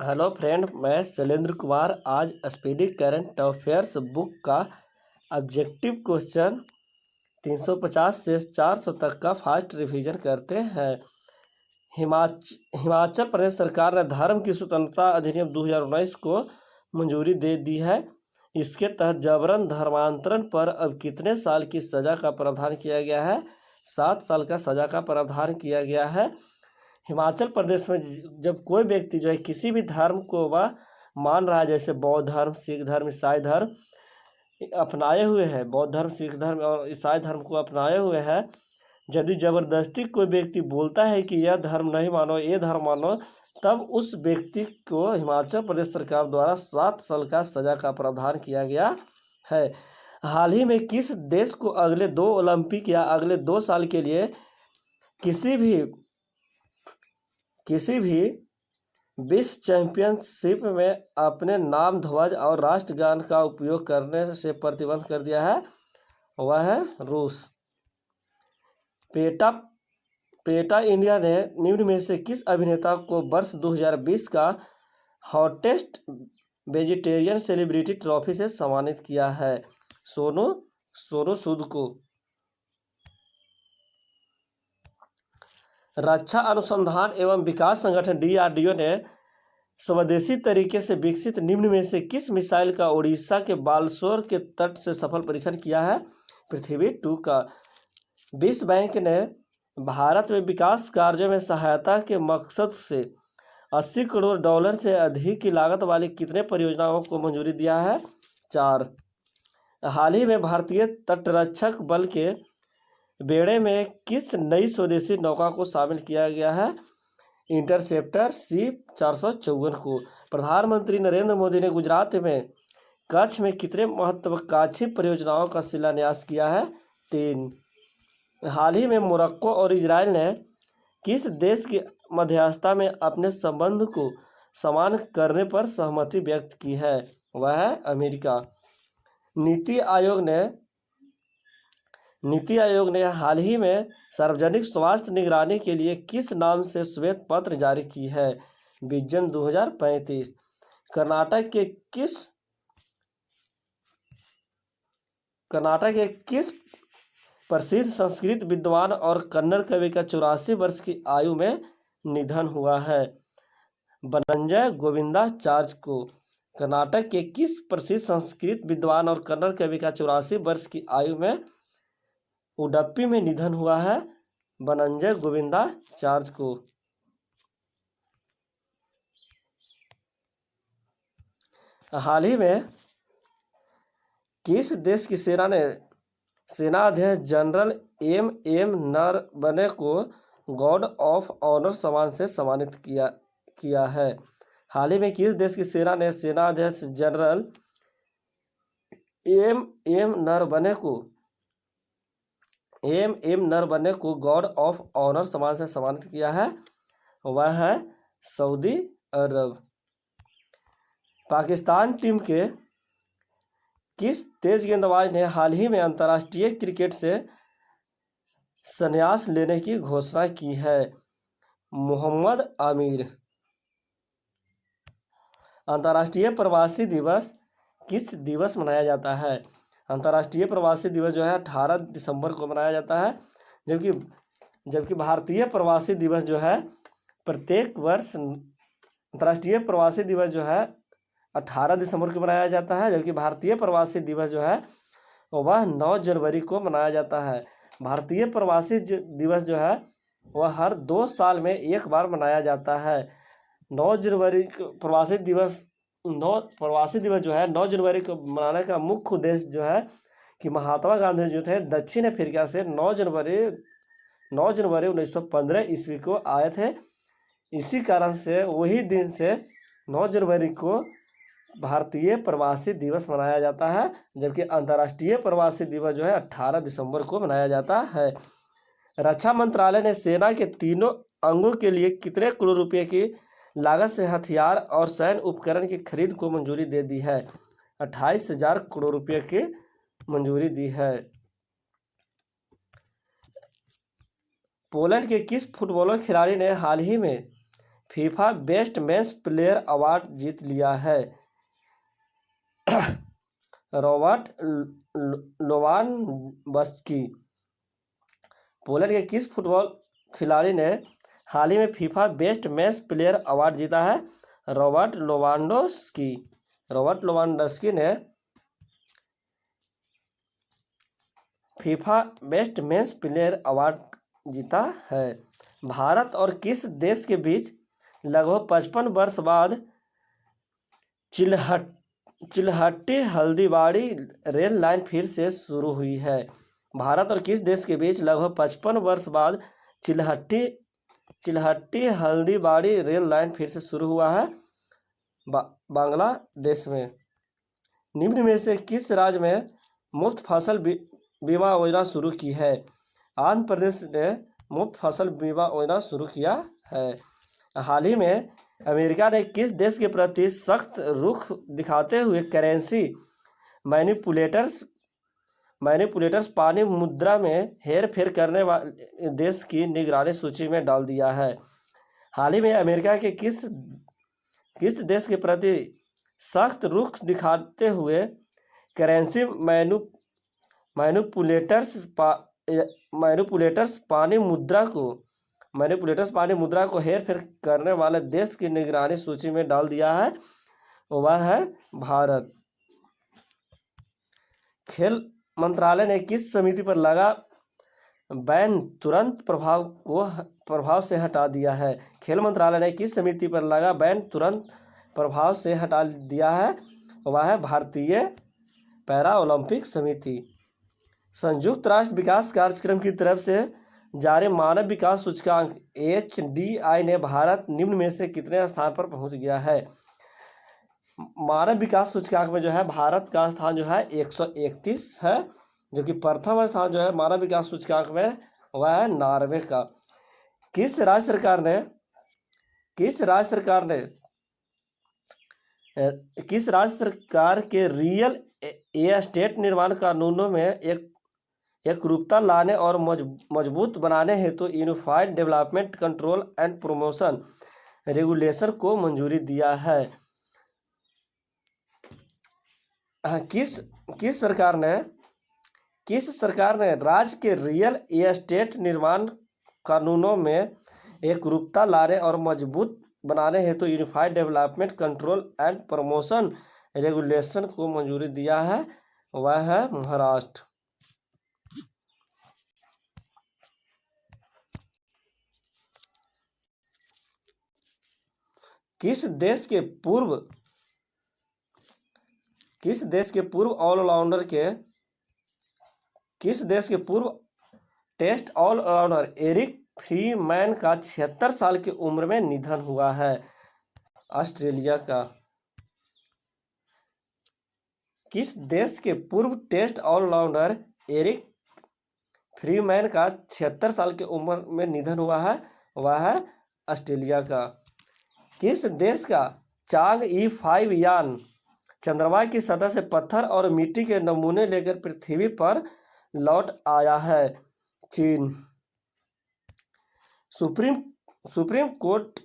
Hello friend, मैं शैलेंद्र कुमार। आज speedy current affairs book का ऑब्जेक्टिव क्वेश्चन 350 से 400 तक का फास्ट रिवीजन करते हैं। हिमाचल प्रदेश सरकार ने धर्म की स्वतंत्रता अधिनियम 2019 को मंजूरी दे दी है। इसके तहत जबरन धर्मांतरण पर अब कितने साल की सज़ा का प्रावधान किया गया है? 7 साल का सज़ा का प्रावधान किया गया है। हिमाचल प्रदेश में जब कोई व्यक्ति जो है किसी भी धर्म को वह मान रहा है, जैसे बौद्ध धर्म, सिख धर्म, ईसाई धर्म अपनाए हुए हैं, बौद्ध धर्म, सिख धर्म और ईसाई धर्म को अपनाए हुए हैं, यदि ज़बरदस्ती कोई व्यक्ति बोलता है कि यह धर्म नहीं मानो, ये धर्म मानो, तब उस व्यक्ति को हिमाचल प्रदेश सरकार द्वारा 7 साल का सज़ा का प्रावधान किया गया है। हाल ही में किस देश को अगले 2 ओलंपिक या अगले 2 साल के लिए किसी भी विश्व चैंपियनशिप में अपने नाम, ध्वज और राष्ट्रगान का उपयोग करने से प्रतिबंध कर दिया है? वह है रूस। पेटा इंडिया ने निम्न में से किस अभिनेता को वर्ष 2020 का हॉटेस्ट वेजिटेरियन सेलिब्रिटी ट्रॉफी से सम्मानित किया है? सोनू सूद को। रक्षा अनुसंधान एवं विकास संगठन DRDO ने स्वदेशी तरीके से विकसित निम्न में से किस मिसाइल का उड़ीसा के बालसोर के तट से सफल परीक्षण किया है? पृथ्वी 2 का। विश्व बैंक ने भारत में विकास कार्यों में सहायता के मकसद से $80 करोड़ से अधिक की लागत वाली कितने परियोजनाओं को मंजूरी दिया है? 4। हाल ही में भारतीय तटरक्षक बल के बेड़े में किस नई स्वदेशी नौका को शामिल किया गया है? इंटरसेप्टर C-454 को। प्रधानमंत्री नरेंद्र मोदी ने गुजरात में कच्छ में कितने महत्वाकांक्षी परियोजनाओं का शिलान्यास किया है? 3। हाल ही में मोरक्को और इजराइल ने किस देश की मध्यस्थता में अपने संबंध को समान करने पर सहमति व्यक्त की है? वह है अमेरिका। नीति आयोग ने हाल ही में सार्वजनिक स्वास्थ्य निगरानी के लिए किस नाम से श्वेत पत्र जारी की है? विजन 2035। कर्नाटक के किस प्रसिद्ध संस्कृत विद्वान और कन्नड़ कवि का 84 वर्ष की आयु में निधन हुआ है? बनंजय गोविंदाचार्य को। कर्नाटक के किस प्रसिद्ध संस्कृत विद्वान और कन्नड़ कवि का 84 वर्ष की आयु में उडुपी में निधन हुआ है? बनंजय गोविंदाचार्य को। हाल ही में किस देश की सेना ने सेनाध्यक्ष जनरल M.M. नरवणे को गॉर्ड ऑफ ऑनर सम्मान से सम्मानित किया है? हाल ही में किस देश की सेना ने सेनाध्यक्ष जनरल M.M. नरवणे को गॉर्ड ऑफ ऑनर सम्मान से सम्मानित किया है? वह है सऊदी अरब। पाकिस्तान टीम के किस तेज गेंदबाज ने हाल ही में अंतर्राष्ट्रीय क्रिकेट से संन्यास लेने की घोषणा की है? मोहम्मद आमिर। अंतर्राष्ट्रीय प्रवासी दिवस किस दिवस मनाया जाता है? अंतर्राष्ट्रीय प्रवासी दिवस जो है 18 दिसंबर को मनाया जाता है, जबकि भारतीय प्रवासी दिवस जो है प्रत्येक वर्ष अंतर्राष्ट्रीय प्रवासी दिवस जो है 18 दिसंबर को मनाया जाता है, जबकि भारतीय प्रवासी दिवस जो है वह 9 जनवरी को मनाया जाता है। भारतीय प्रवासी दिवस जो है वह हर 2 साल में एक बार मनाया जाता है। 9 जनवरी प्रवासी दिवस जो है 9 जनवरी को मनाने का मुख्य उद्देश्य जो है कि महात्मा गांधी जो थे दक्षिण अफ्रीका से 9 जनवरी 1915 ईस्वी को आए थे। इसी कारण से वही दिन से 9 जनवरी को भारतीय प्रवासी दिवस मनाया जाता है, जबकि अंतर्राष्ट्रीय प्रवासी दिवस जो है 18 दिसंबर को मनाया जाता है। रक्षा मंत्रालय ने सेना के तीनों अंगों के लिए कितने करोड़ रुपए की लागत से हथियार और सैन्य उपकरण की खरीद को मंजूरी दे दी है? 28,000 करोड़ रुपए की मंजूरी दी है। पोलैंड के किस फुटबॉलर खिलाड़ी ने हाल ही में FIFA best men's player award जीत लिया है? रॉबर्ट लोवानडस्की। पोलैंड के किस फुटबॉल खिलाड़ी ने हाल ही में FIFA best men's player award जीता है? रॉबर्ट लोवानडस्की ने FIFA best men's player award जीता है। भारत और किस देश के बीच लगभग 55 वर्ष बाद चिल्हट्टी हल्दीबाड़ी रेल लाइन फिर से शुरू हुई है? भारत और किस देश के बीच लगभग 55 वर्ष बाद चिल्हट्टी हल्दीबाड़ी रेल लाइन फिर से शुरू हुआ है? बांग्लादेश में। निम्न में से किस राज्य में मुफ्त फसल बीमा योजना शुरू की है? आंध्र प्रदेश ने मुफ्त फसल बीमा योजना शुरू किया है। हाल ही में अमेरिका ने किस देश के प्रति सख्त रुख दिखाते हुए करेंसी मैनिपुलेटर्स पानी मुद्रा में हेरफेर करने वाले देश की निगरानी सूची में डाल दिया है? हाल ही में अमेरिका के किस देश के प्रति सख्त रुख दिखाते हुए करेंसी मैनिपुलेटर्स पानी मुद्रा को हेरफेर करने वाले देश की निगरानी सूची में डाल दिया है? वह है भारत। खेल मंत्रालय ने किस समिति पर लगा बैन तुरंत प्रभाव से हटा दिया है? खेल मंत्रालय ने किस समिति पर लगा बैन तुरंत प्रभाव से हटा दिया है? वह है भारतीय पैरा ओलंपिक समिति। संयुक्त राष्ट्र विकास कार्यक्रम की तरफ से जारी मानव विकास सूचकांक HDI ने भारत निम्न में से कितने स्थान पर पहुंच गया है? मानव विकास सूचकांक में जो है भारत का स्थान जो है 131 है, जो कि प्रथम स्थान जो है मानव विकास सूचकांक में वह है नॉर्वे का। किस राज्य सरकार के रियल एस्टेट निर्माण कानूनों में एकरूपता लाने और मजबूत बनाने हेतु unified development control and promotion regulation को मंजूरी दिया है? किस सरकार ने राज्य के रियल एस्टेट निर्माण कानूनों में एकरूपता लाने और मजबूत बनाने हेतु unified development control and promotion regulation को मंजूरी दिया है? वह है महाराष्ट्र। किस देश के पूर्व टेस्ट ऑलराउंडर एरिक फ्रीमैन का 76 साल की उम्र में निधन हुआ है? ऑस्ट्रेलिया का। किस देश के पूर्व टेस्ट ऑलराउंडर एरिक फ्रीमैन का 76 साल की उम्र में निधन हुआ है? वह है ऑस्ट्रेलिया का। किस देश का चांग E5 यान चंद्रमा की सतह से पत्थर और मिट्टी के नमूने लेकर पृथ्वी पर लौट आया है? चीन। सुप्रीम कोर्ट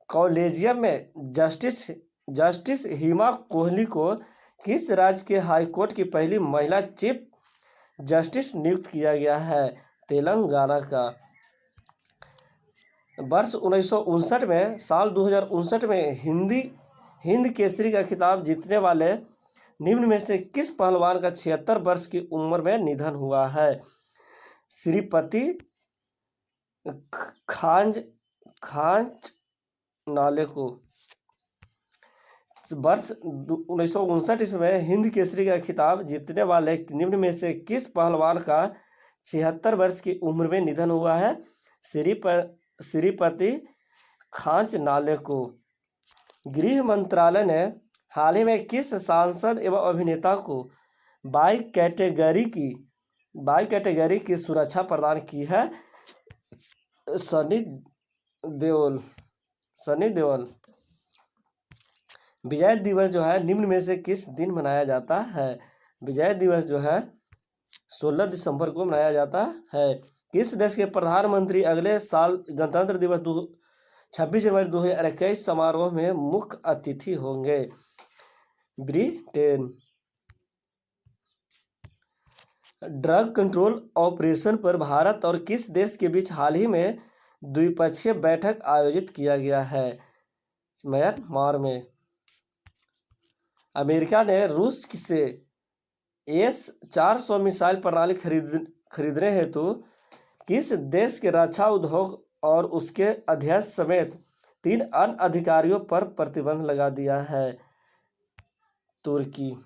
कॉलेजियम में जस्टिस हिमा कोहली को किस राज्य के हाई कोर्ट की पहली महिला चीफ जस्टिस नियुक्त किया गया है? तेलंगाना का। वर्ष 1959 में साल 2059 में हिंद केसरी का खिताब जीतने वाले निम्न में से किस पहलवान का 76 वर्ष की उम्र में निधन हुआ है? श्रीपति खांच नाले को। वर्ष 1959 में हिंद केसरी का खिताब जीतने वाले निम्न में से किस पहलवान का 76 वर्ष की उम्र में निधन हुआ है? श्रीपति खांच नाले को। गृह मंत्रालय ने हाल ही में किस सांसद एवं अभिनेता को बाई कैटेगरी की सुरक्षा प्रदान की है? सनी देओल। विजय दिवस जो है निम्न में से किस दिन मनाया जाता है? विजय दिवस जो है 16 दिसंबर को मनाया जाता है। किस देश के प्रधानमंत्री अगले साल गणतंत्र दिवस 26 जनवरी 2021 समारोह में मुख्य अतिथि होंगे? ब्रिटेन। ड्रग कंट्रोल ऑपरेशन पर भारत और किस देश के बीच हाल ही में द्विपक्षीय बैठक आयोजित किया गया है? म्यांमार में। अमेरिका ने रूस से S-400 मिसाइल प्रणाली खरीदने हेतु किस देश के रक्षा उद्योग और उसके अध्यक्ष समेत 3 अन्य अधिकारियों पर प्रतिबंध लगा दिया है? तुर्की।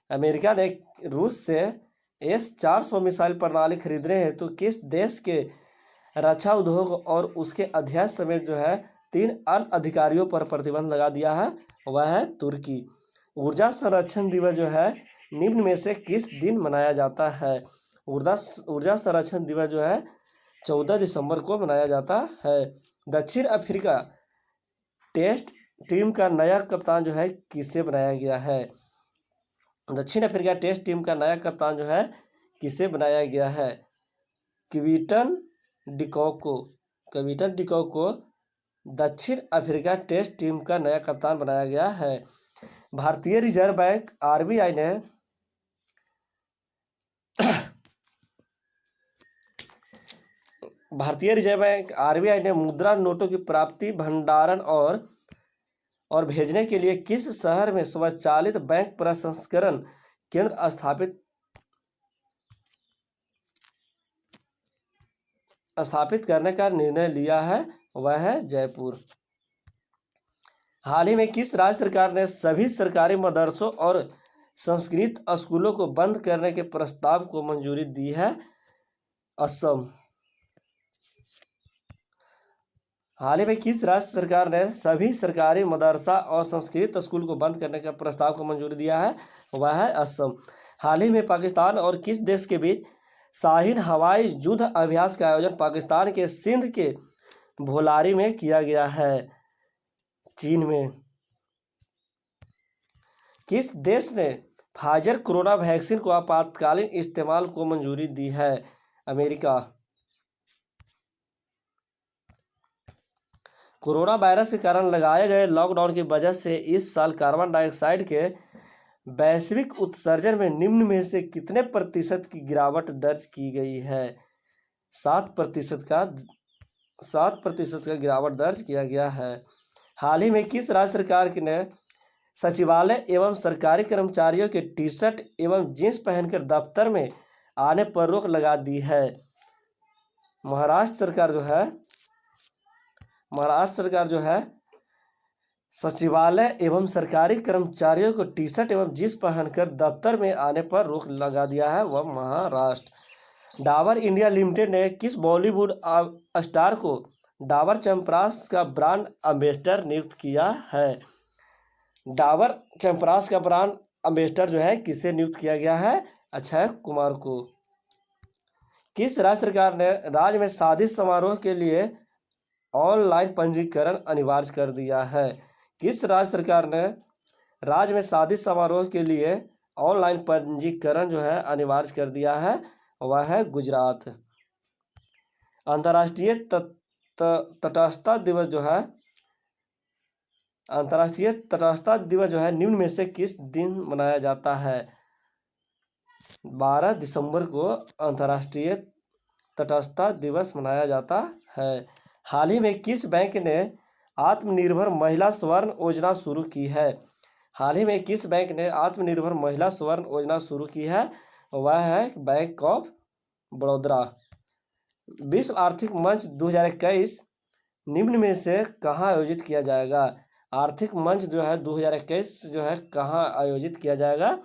अमेरिका ने रूस से S-400 मिसाइल प्रणाली खरीदने हेतु किस देश के रक्षा उद्योग और उसके अध्यक्ष समेत 3 अन्य अधिकारियों पर प्रतिबंध लगा दिया है? वह है तुर्की। ऊर्जा संरक्षण दिवस निम्न में से किस दिन मनाया जाता है? ऊर्जा संरक्षण दिवस 14 दिसंबर को मनाया जाता है। दक्षिण अफ्रीका टेस्ट टीम का नया कप्तान किसे बनाया गया है? दक्षिण अफ्रीका टेस्ट टीम का नया कप्तान किसे बनाया गया है? क्विंटन डिकॉक को दक्षिण अफ्रीका टेस्ट टीम का नया कप्तान बनाया गया है। भारतीय रिजर्व बैंक आरबीआई ने मुद्रा नोटों की प्राप्ति, भंडारण और भेजने के लिए किस शहर में स्वचालित बैंक प्रसंस्करण केंद्र स्थापित करने का निर्णय लिया है? वह है जयपुर। हाल ही में किस राज्य सरकार ने सभी सरकारी मदरसों और संस्कृत स्कूलों को बंद करने के प्रस्ताव को मंजूरी दी है? असम। हाल ही में किस राज्य सरकार ने सभी सरकारी मदरसा और संस्कृत स्कूल को बंद करने के प्रस्ताव को मंजूरी दिया है? वह है असम। हाल ही में पाकिस्तान और किस देश के बीच शाहीन हवाई युद्ध अभ्यास का आयोजन पाकिस्तान के सिंध के भोलारी में किया गया है? चीन में। किस देश ने फाइजर कोरोना वैक्सीन को आपातकालीन इस्तेमाल को मंजूरी दी है? अमेरिका। कोरोना वायरस के कारण लगाए गए लॉकडाउन की वजह से इस साल कार्बन डाइऑक्साइड के वैश्विक उत्सर्जन में निम्न में से कितने प्रतिशत की गिरावट दर्ज की गई है? 7% का गिरावट दर्ज किया गया है। हाल ही में किस राज्य सरकार ने सचिवालय एवं सरकारी कर्मचारियों के टी-शर्ट एवं जींस पहनकर दफ्तर में आने पर रोक लगा दी है? महाराष्ट्र सरकार सचिवालय एवं सरकारी कर्मचारियों को टी-शर्ट एवं जींस पहनकर दफ्तर में आने पर रोक लगा दिया है? वह महाराष्ट्र। डाबर इंडिया लिमिटेड ने किस बॉलीवुड स्टार को डाबर च्यवनप्राश का ब्रांड एम्बेसडर नियुक्त किया है? डाबर च्यवनप्राश का ब्रांड एम्बेसडर किसे नियुक्त किया गया है? अक्षय कुमार को। किस राज्य सरकार ने राज्य में शादी समारोह के लिए ऑनलाइन पंजीकरण अनिवार्य कर दिया है? किस राज्य सरकार ने राज्य में शादी समारोह के लिए ऑनलाइन पंजीकरण अनिवार्य कर दिया है? वह है गुजरात। अंतर्राष्ट्रीय तटस्थता दिवस निम्न में से किस दिन मनाया जाता है? 12 दिसंबर को अंतर्राष्ट्रीय तटस्थता दिवस मनाया जाता है। हाल ही में किस बैंक ने आत्मनिर्भर महिला स्वर्ण योजना शुरू की है? हाल ही में किस बैंक ने आत्मनिर्भर महिला स्वर्ण योजना शुरू की है? वह है बैंक ऑफ बड़ौदा। विश्व आर्थिक मंच 2021 निम्न में से कहाँ आयोजित किया जाएगा? आर्थिक मंच 2021 कहाँ आयोजित किया जाएगा?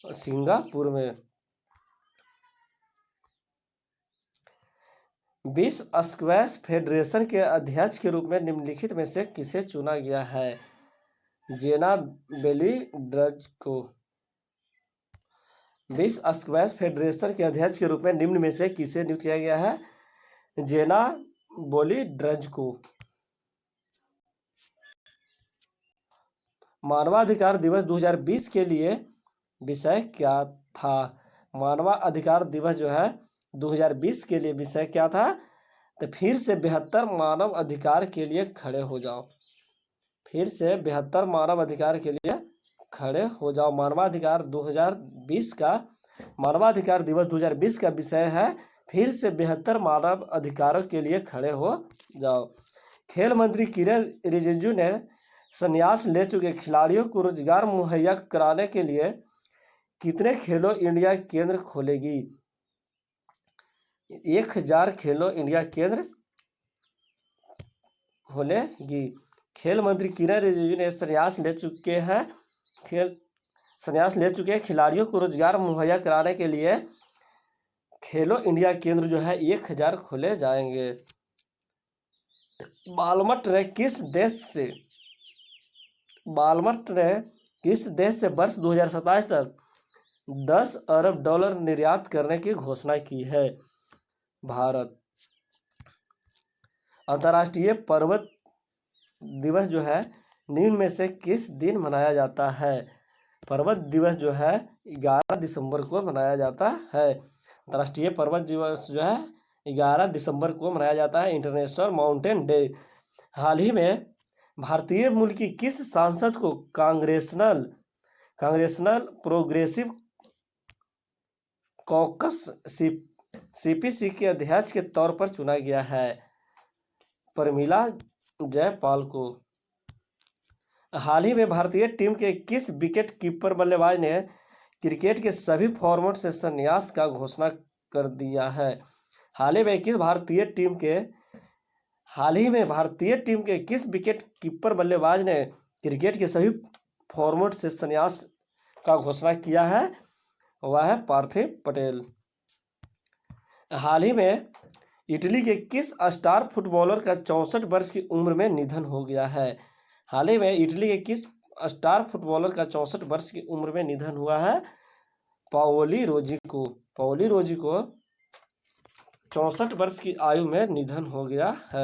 सिंगापुर में। विश्व स्क्वैश फेडरेशन के अध्यक्ष के रूप में निम्नलिखित में से किसे चुना गया है? जेना बेलिंड्रज को। विश्व स्क्वैश फेडरेशन के अध्यक्ष के रूप में निम्न में से किसे नियुक्त किया गया है? जेना बेलिंड्रज को। मानवाधिकार दिवस 2020 के लिए विषय क्या था? मानवाधिकार दिवस 2020 के लिए विषय क्या था? तो फिर से 72 मानव अधिकार के लिए खड़े हो जाओ। फिर से 72 मानव अधिकार के लिए खड़े हो जाओ। मानवाधिकार 2020 का मानवाधिकार दिवस 2020 का विषय है फिर से 72 मानव अधिकारों के लिए खड़े हो जाओ। खेल मंत्री किरण रिजिजू ने संन्यास ले चुके खिलाड़ियों को रोजगार मुहैया कराने के लिए कितने खेलो इंडिया केंद्र खोलेगी? 1000 खेलो इंडिया केंद्र खोलेगी। खेल मंत्री किरण रिजिजू ने संन्यास ले चुके खिलाड़ियों को रोजगार मुहैया कराने के लिए खेलो इंडिया केंद्र जो है 1000 खोले जाएंगे। बालमट ने किस देश से वर्ष 2027 तक 10 अरब डॉलर निर्यात करने की घोषणा की है? भारत। अंतर्राष्ट्रीय पर्वत दिवस जो है निम्न में से किस दिन मनाया जाता है? पर्वत दिवस जो है 11 दिसंबर को मनाया जाता है। अंतर्राष्ट्रीय पर्वत दिवस जो है 11 दिसंबर को मनाया जाता है, इंटरनेशनल माउंटेन डे। हाल ही में भारतीय मूल की किस सांसद को कांग्रेसनल प्रोग्रेसिव कॉकस सीपीसी के अध्यक्ष के तौर पर चुना गया है? प्रमिला जयपाल को। हाल ही में भारतीय टीम के किस विकेट कीपर बल्लेबाज ने क्रिकेट के सभी फॉर्मेट से संन्यास का घोषणा कर दिया है? हाल ही में भारतीय टीम के किस विकेट कीपर बल्लेबाज ने क्रिकेट के सभी फॉर्मेट से संन्यास का घोषणा किया है? वह है पार्थिव पटेल। हाल ही में इटली के किस स्टार फुटबॉलर का 64 वर्ष की उम्र में निधन हो गया है? हाल ही में इटली के किस स्टार फुटबॉलर का 64 वर्ष की उम्र में निधन हुआ है? पाओली रोजी को 64 वर्ष की आयु में निधन हो गया है।